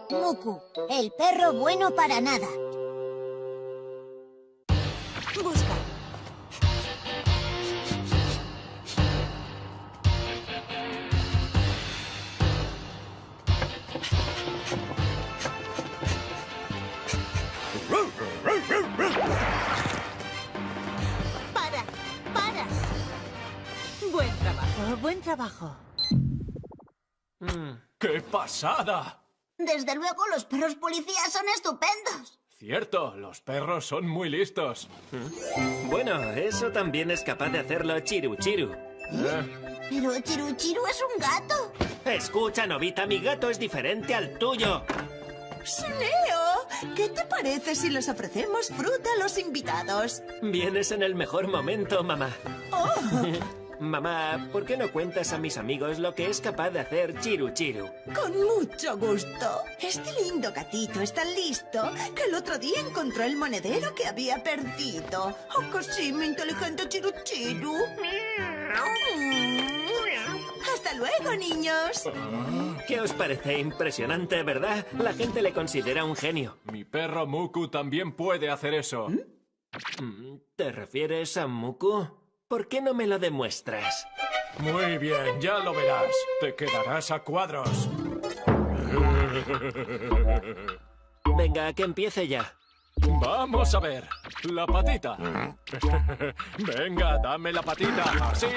Muku, el perro bueno para nada. Busca. Para, para. Buen trabajo, buen trabajo. ¡Qué pasada! Desde luego, los perros policías son estupendos. Cierto, los perros son muy listos. Bueno, eso también es capaz de hacerlo Chiru Chiru. Pero Chiru Chiru es un gato. Escucha, Novita, mi gato es diferente al tuyo. Leo, ¿qué te parece si les ofrecemos fruta a los invitados? Vienes en el mejor momento, mamá. Oh, Mamá, ¿por qué no cuentas a mis amigos lo que es capaz de hacer Chiru Chiru? con mucho gusto. Este lindo gatito es tan listo que el otro día encontró el monedero que había perdido. Oh, que sí, mi inteligente Chiru Chiru. Hasta luego, niños. ¿Qué os parece impresionante, verdad? La gente le considera un genio. Mi perro Muku también puede hacer eso. ¿Te refieres a Muku? ¿Por qué no me lo demuestras? Muy bien, ya lo verás. Te quedarás a cuadros. Venga, que empiece ya. Vamos a ver. La patita. Venga, dame la patita. Así.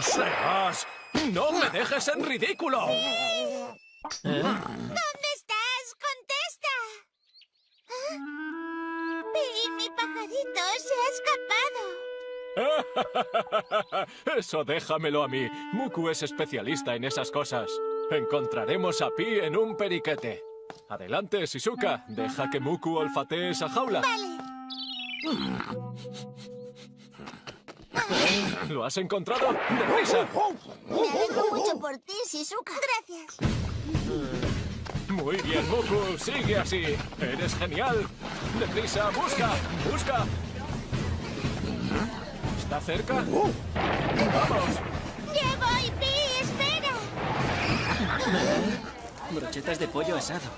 ¡Seas! ¡No me dejes en ridículo! ¿Dónde estás? ¡Contesta! Mi pajarito se ha escapado. Eso déjamelo a mí. Muku es especialista en esas cosas. Encontraremos a Pi en un periquete. Adelante, Shizuka. Deja que Muku olfatee esa jaula. ¿Lo has encontrado? ¡Deprisa! Me alegro mucho por ti, Shizuka. Gracias. Muy bien, Muku. Sigue así. Eres genial. Deprisa, busca. Busca. ¿Está cerca? ¡Vamos! ¡Ya voy, Pi! ¡Espera! Brochetas de pollo asado.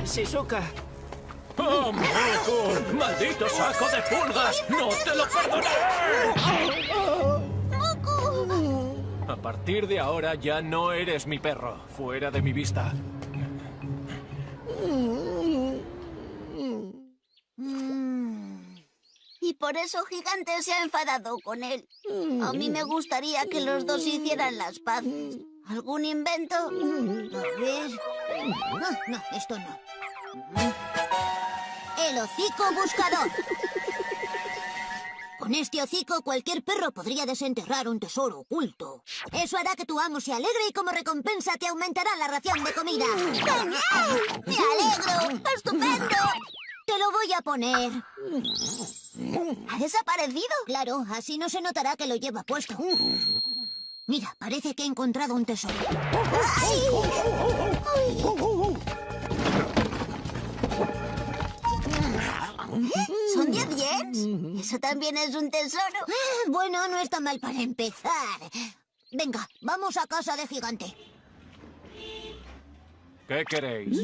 Shizuka. ¡Oh, Muku! ¡Maldito saco de pulgas! ¡No te lo perdonaré! A partir de ahora ya no eres mi perro. Fuera de mi vista. Y por eso Gigante se ha enfadado con él. A mí me gustaría que los dos hicieran las paces. ¿Algún invento? A ver... No, esto no. El hocico buscador. Con este hocico cualquier perro podría desenterrar un tesoro oculto. Eso hará que tu amo se alegre y como recompensa te aumentará la ración de comida. ¡Genial! ¡Me alegro! ¡Estupendo! Te lo voy a poner. ¿Ha desaparecido? Claro, así no se notará que lo lleva puesto. Mira, parece que he encontrado un tesoro. ¡Ay! ¿Son 10 yens? ¿Eso también es un tesoro? Bueno, no está mal para empezar. Venga, vamos a casa de Gigante. ¿Qué queréis?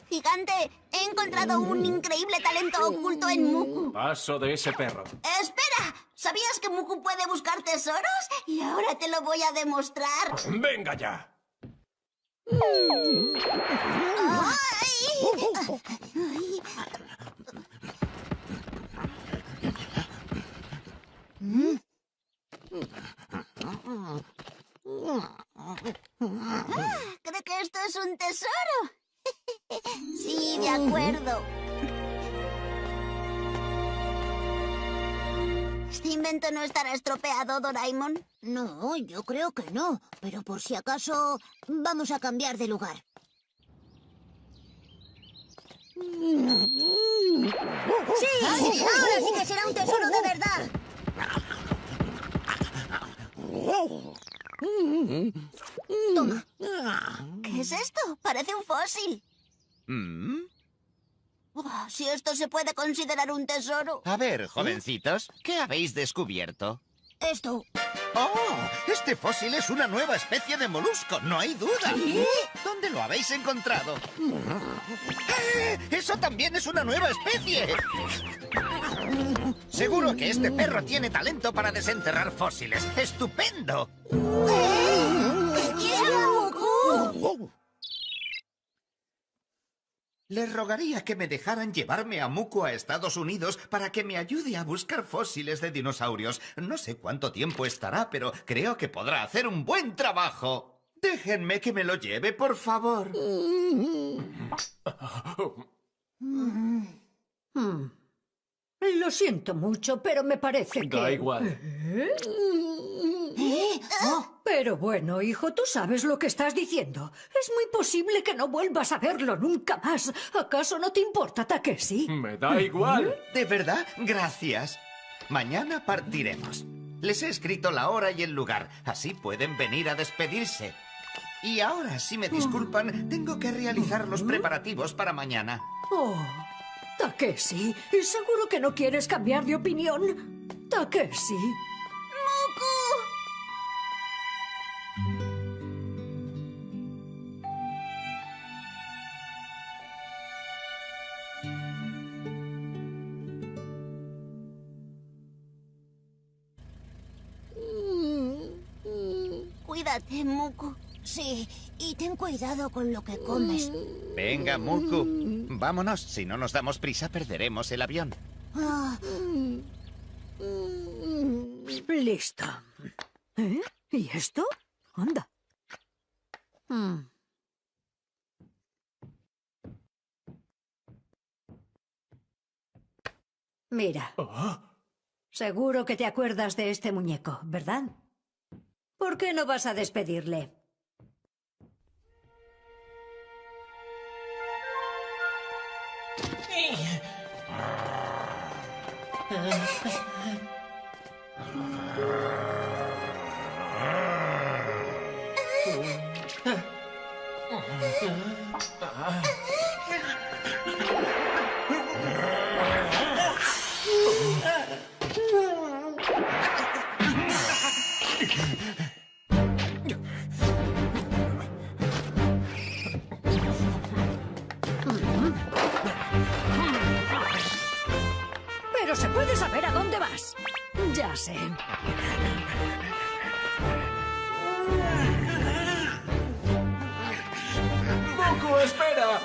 Gigante, he encontrado un increíble talento oculto en Muku. Paso de ese perro. ¡Espera! ¿Sabías que Muku puede buscar tesoros? Y ahora te lo voy a demostrar. ¡Venga ya! Creo que esto es un tesoro. Sí, de acuerdo. ¿Este invento no estará estropeado, Doraemon? No, yo creo que no. Pero por si acaso, vamos a cambiar de lugar. ¡Sí! ¡Ahora sí que será un tesoro de verdad! Toma. ¿Qué es esto? Parece un fósil. Si esto se puede considerar un tesoro. A ver, jovencitos, ¿qué habéis descubierto? Esto. ¡Oh! Este fósil es una nueva especie de molusco, no hay duda. ¿Dónde lo habéis encontrado? ¡Eso también es una nueva especie! Seguro que este perro tiene talento para desenterrar fósiles. ¡Estupendo! ¿Qué quiere, Muku? Les rogaría que me dejaran llevarme a Muku a Estados Unidos para que me ayude a buscar fósiles de dinosaurios. No sé cuánto tiempo estará, pero creo que podrá hacer un buen trabajo. Déjenme que me lo lleve, por favor. Lo siento mucho, pero me parece que... Da igual. Pero bueno, hijo, tú sabes lo que estás diciendo. Es muy posible que no vuelvas a verlo nunca más. ¿Acaso no te importa, Takeshi? Me da igual. ¿De verdad? Gracias. Mañana partiremos. Les he escrito la hora y el lugar. Así pueden venir a despedirse. Y ahora, si me disculpan, tengo que realizar los preparativos para mañana. Oh, Takeshi, ¿y seguro que no quieres cambiar de opinión? Takeshi. Cuídate, Muku. Sí, y ten cuidado con lo que comes. Venga, Muku. Vámonos. Si no nos damos prisa, perderemos el avión. Ah, Listo. ¿Eh? ¿Y esto? Anda. Mira. Seguro que te acuerdas de este muñeco, ¿verdad? ¿Por qué no vas a despedirle? Pero se puede saber a dónde vas. Ya sé. ¡Muku, espera!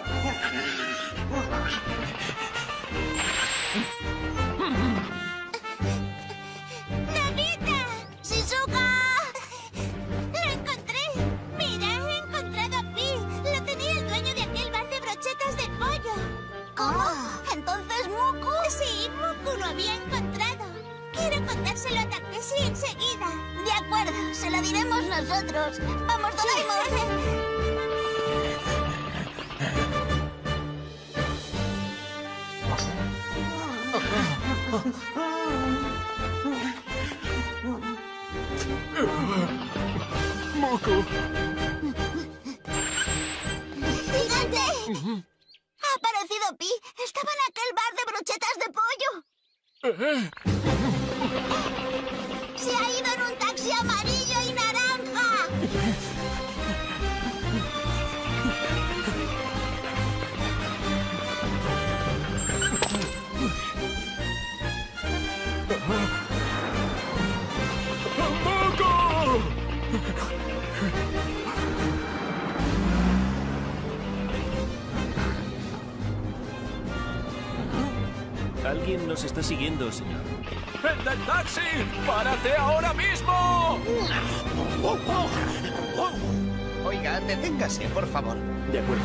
¡Nagita! ¡Shizuka! ¡Lo encontré! Mira, he encontrado a Pi. Lo tenía el dueño de aquel bar de brochetas de pollo. ¿Cómo? ¿Entonces Muku? Sí, Muku lo había encontrado. Quiero contárselo a Takeshi enseguida. De acuerdo, se lo diremos nosotros. ¡Vamos, Doraemon! ¡Muku! ¡Gigante! ¡Ha aparecido Pi! ¡Estaba en aquel bar de brochetas de pollo! ¡Se ha ido en un taxi amarillo y naranja! ¡Muku! Alguien nos está siguiendo, señor. ¡El del taxi! ¡Párate ahora mismo! Oiga, deténgase, por favor. De acuerdo.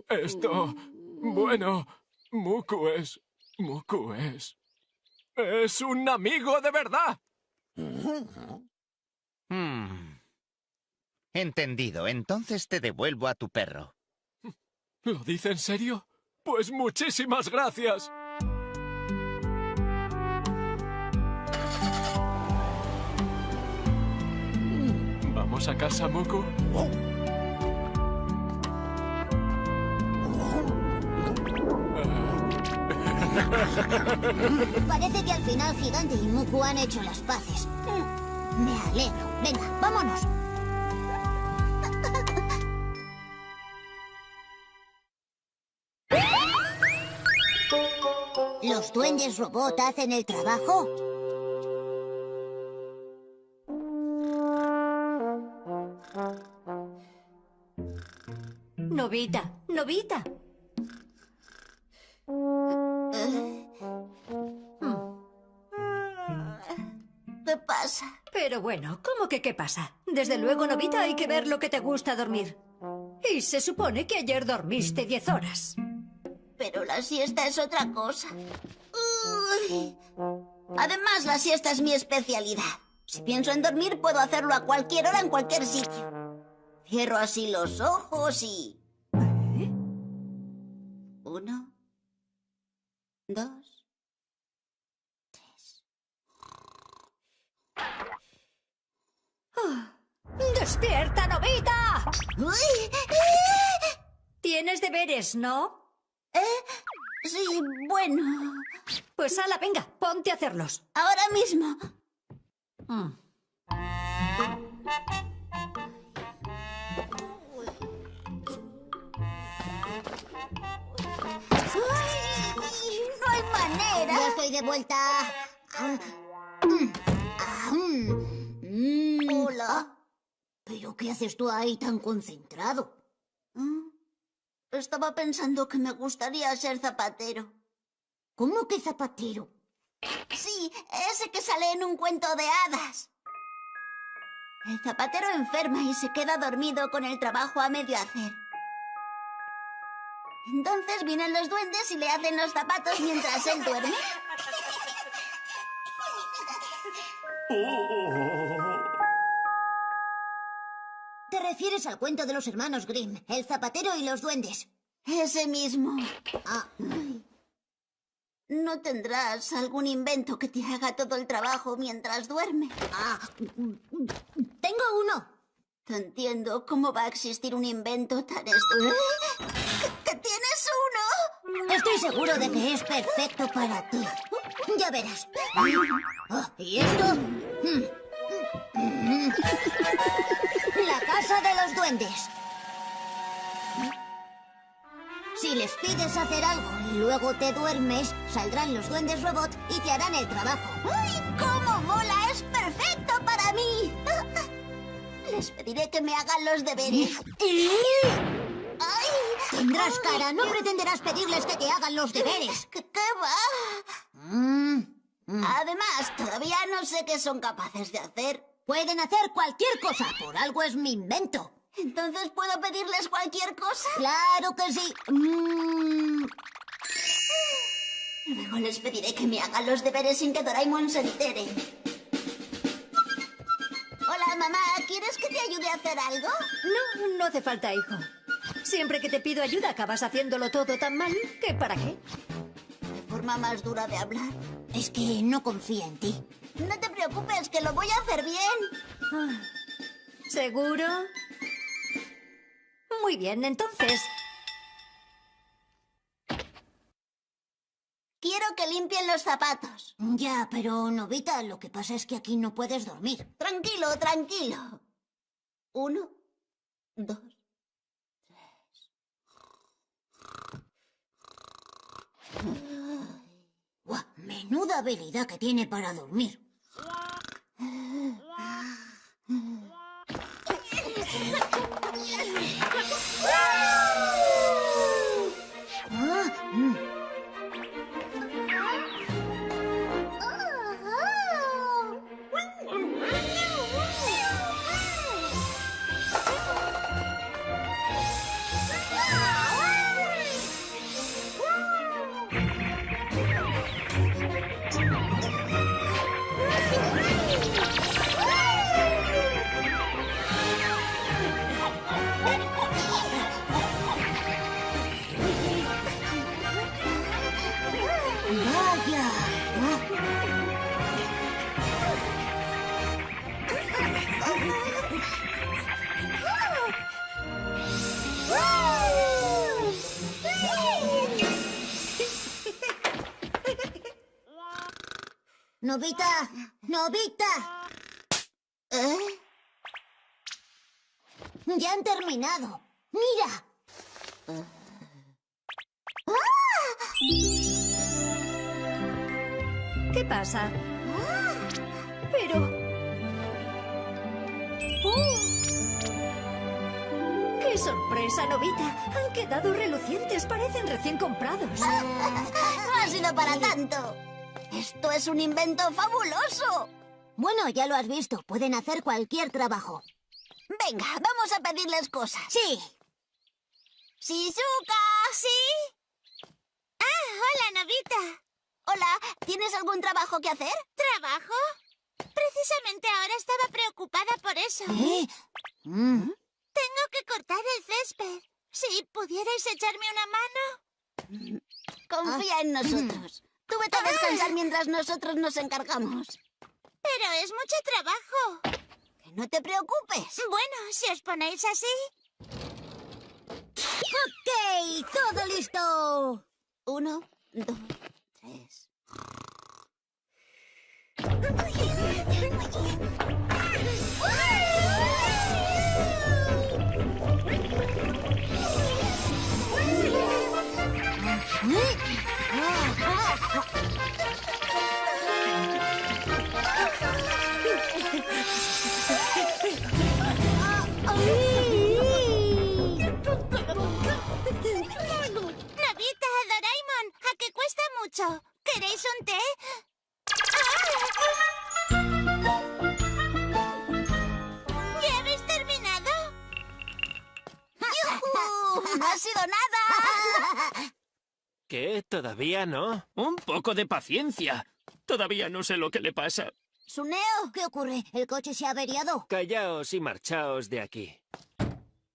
Esto... Bueno, Muku es... Es un amigo de verdad. Entendido. Entonces te devuelvo a tu perro. ¿Lo dice en serio? Pues muchísimas gracias. ¿Vamos a casa, Muku? Parece que al final Gigante y Muku han hecho las paces. Me alegro. Venga, vámonos. ¿Los duendes robot hacen el trabajo? Novita, Novita. ¿Qué pasa? Pero bueno, ¿cómo que qué pasa? Desde luego, Novita, hay que ver lo que te gusta dormir. Y se supone que ayer dormiste 10 horas. Pero la siesta es otra cosa. Uy. Además, la siesta es mi especialidad. Si pienso en dormir, puedo hacerlo a cualquier hora, en cualquier sitio. Cierro así los ojos y... 1, 2, 3. ¡Despierta, Novita! ¡Uy! Tienes deberes, ¿no? Sí, bueno. Pues ala, venga, ponte a hacerlos. Ahora mismo. ¡Ay! No hay manera. Ya estoy de vuelta. Hola. ¿Pero qué haces tú ahí tan concentrado? Estaba pensando que me gustaría ser zapatero. ¿Cómo que zapatero? Sí, ese que sale en un cuento de hadas. El zapatero enferma y se queda dormido con el trabajo a medio hacer. Entonces vienen los duendes y le hacen los zapatos mientras él duerme. ¿Te refieres al cuento de los hermanos Grimm, el zapatero y los duendes? Ese mismo. ¿No tendrás algún invento que te haga todo el trabajo mientras duerme? Tengo uno. No entiendo cómo va a existir un invento tan estúpido. ¿Que tienes uno? Estoy seguro de que es perfecto para ti. Ya verás. ¿Y esto? La casa de los duendes. Si les pides hacer algo y luego te duermes, saldrán los duendes robot y te harán el trabajo. ¡Ay, cómo mola! ¡Es perfecto para mí! Les pediré que me hagan los deberes. ¡Ay! Tendrás cara, no pretenderás pedirles que te hagan los deberes. ¿Qué va? Además, todavía no sé qué son capaces de hacer. Pueden hacer cualquier cosa, por algo es mi invento. ¿Entonces puedo pedirles cualquier cosa? ¡Claro que sí! Luego les pediré que me hagan los deberes sin que Doraemon se entere. Hola, mamá. ¿Quieres que te ayude a hacer algo? No, no hace falta, hijo. Siempre que te pido ayuda acabas haciéndolo todo tan mal que ¿para qué? ¿Qué forma más dura de hablar? Es que no confía en ti. No te preocupes, que lo voy a hacer bien. ¿Seguro? Muy bien, entonces... Quiero que limpien los zapatos. Ya, pero, Novita, lo que pasa es que aquí no puedes dormir. Tranquilo, tranquilo. 1, 2, 3. ¡Guau! Menuda habilidad que tiene para dormir. ¡Vaya! ¡Nobita! ¡Nobita! Ya han terminado. ¡Mira! ¿Qué pasa? Pero... ¡Qué sorpresa, Nobita! Han quedado relucientes, parecen recién comprados. No ha sido para tanto. Esto es un invento fabuloso. Bueno, ya lo has visto. Pueden hacer cualquier trabajo. Venga, vamos a pedirles cosas. Sí. ¡Shizuka! ¿Sí? Hola, Nobita. Hola, ¿tienes algún trabajo que hacer? ¿Trabajo? Precisamente ahora estaba preocupada por eso. Tengo que cortar el césped. Si pudierais echarme una mano. Confía en nosotros. Tú vete a descansar mientras nosotros nos encargamos. Pero es mucho trabajo. Que no te preocupes. Bueno, si os ponéis así. ¡Ok! ¡Todo listo! 1, 2, 3. Nobita, Doraemon, ¿a qué cuesta mucho? ¿Queréis un té? ¿Ya habéis terminado? ¡Yujú! ¡No ha sido nada! ¿Qué? ¿Todavía no? Un poco de paciencia. Todavía no sé lo que le pasa. Suneo, ¿qué ocurre? ¿El coche se ha averiado? Callaos y marchaos de aquí.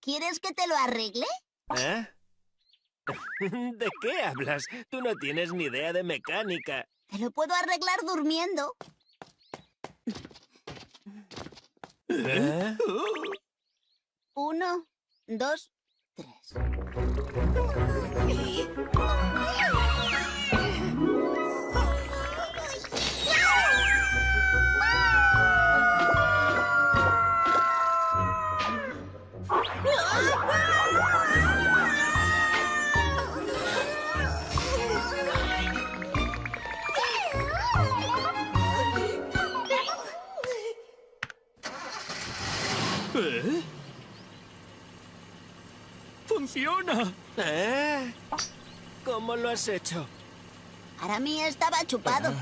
¿Quieres que te lo arregle? ¿Eh? ¿De qué hablas? Tú no tienes ni idea de mecánica. Te lo puedo arreglar durmiendo. ¿Eh? 1, 2, 3. ¿Eh? ¡Funciona! ¿Eh? ¿Cómo lo has hecho? Arami estaba chupado.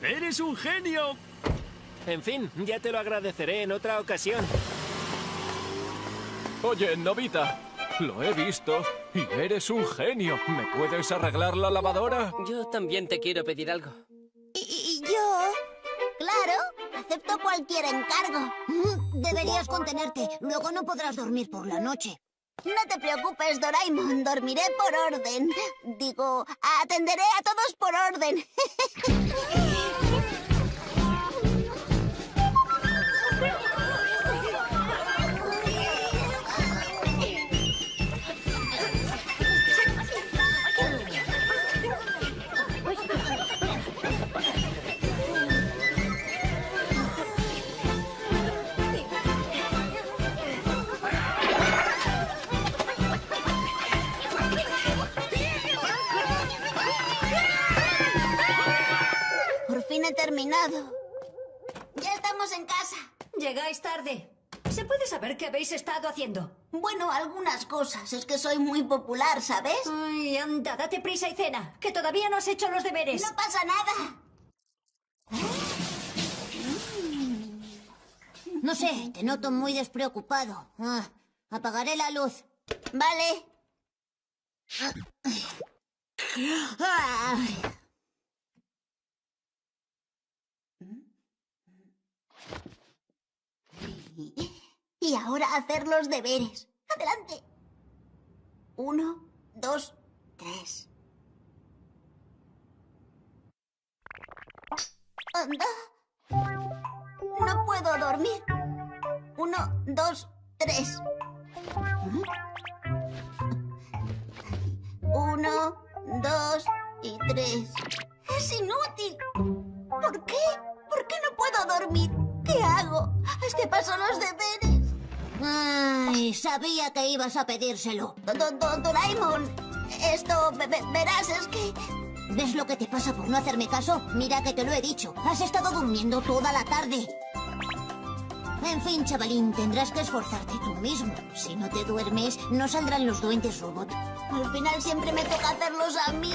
¡Eres un genio! En fin, ya te lo agradeceré en otra ocasión. Oye, Nobita, lo he visto y eres un genio. ¿Me puedes arreglar la lavadora? Yo también te quiero pedir algo. ¿Y yo? Claro, acepto cualquier encargo. Deberías contenerte, luego no podrás dormir por la noche. No te preocupes, Doraemon, dormiré por orden. Digo, atenderé a todos por orden. Por fin he terminado. Ya estamos en casa. Llegáis tarde. ¿Se puede saber qué habéis estado haciendo? Bueno, algunas cosas. Es que soy muy popular, ¿sabes? Ay, anda, date prisa y cena, que todavía no has hecho los deberes. No pasa nada. No sé, te noto muy despreocupado. Apagaré la luz. Vale. Y ahora hacer los deberes. Adelante. 1, 2, 3. Anda. No puedo dormir. 1, 2, 3. 1, 2 y 3. Es inútil. ¿Por qué? ¿Por qué no puedo dormir? ¿Qué hago? Es que paso los deberes. Ay, sabía que ibas a pedírselo. Doraemon, esto, verás, es que... ¿Ves lo que te pasa por no hacerme caso? Mira que te lo he dicho. Has estado durmiendo toda la tarde. En fin, chavalín, tendrás que esforzarte tú mismo. Si no te duermes, no saldrán los duendes robot. Al final siempre me toca hacerlos a mí.